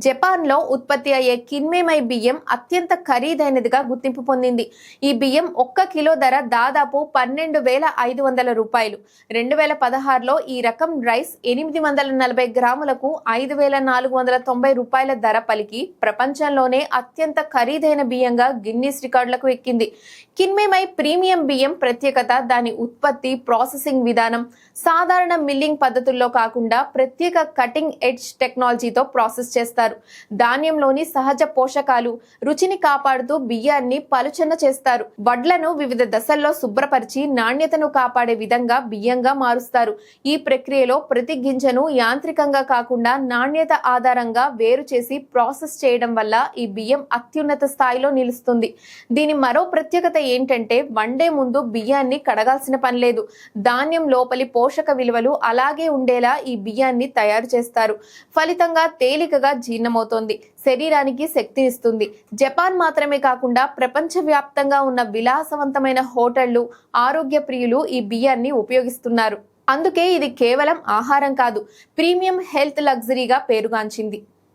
జపాన్లో ఉత్పత్తి అయ్యే కిన్మేమై బియ్యం అత్యంత ఖరీదైనదిగా గుర్తింపు పొందింది. ఈ బియ్యం 1 కిలో ధర దాదాపు 12,500 రూపాయలు. 2016లో ఈ రకం రైస్ 840 గ్రాములకు 5,490 రూపాయల ధర పలికి ప్రపంచంలోనే అత్యంత ఖరీదైన బియ్యంగా గిన్నీస్ రికార్డులకు ఎక్కింది. కిన్మేమై ప్రీమియం బియ్యం ప్రత్యేకత దాని ఉత్పత్తి, ప్రాసెసింగ్ విధానం. సాధారణ మిల్లింగ్ పద్ధతుల్లో కాకుండా ప్రత్యేక కటింగ్ ఎడ్జ్ టెక్నాలజీతో ప్రాసెస్ చేస్తారు. ధాన్యంలోని సహజ పోషకాలు, రుచిని కాపాడుతూ బియ్యాన్ని పలుచన చేస్తారు. వడ్లను వివిధ దశల్లో శుభ్రపరిచి నాణ్యతను కాపాడే విధంగా బియ్యంగా మారుస్తారు. ఈ ప్రక్రియలో ప్రతి గింజను యాంత్రికంగా కాకుండా నాణ్యత ఆధారంగా వేరు చేసి ప్రాసెస్ చేయడం వల్ల ఈ బియ్యం అత్యున్నత స్థాయిలో నిలుస్తుంది. దీని మరో ప్రత్యేకత ఏంటంటే వండే ముందు బియ్యాన్ని కడగాల్సిన పని లేదు. ధాన్యం లోపలి పోషక విలువలు అలాగే ఉండేలా ఈ బియ్యాన్ని తయారు చేస్తారు. ఫలితంగా తేలికగా జీర్ణమవుతోంది, శరీరానికి శక్తినిస్తుంది. జపాన్ మాత్రమే కాకుండా ప్రపంచవ్యాప్తంగా ఉన్న విలాసవంతమైన హోటళ్లు, ఆరోగ్య ప్రియులు ఈ బియ్యాన్ని ఉపయోగిస్తున్నారు. అందుకే ఇది కేవలం ఆహారం కాదు, ప్రీమియం హెల్త్ లగ్జరీగా పేరుగాంచింది.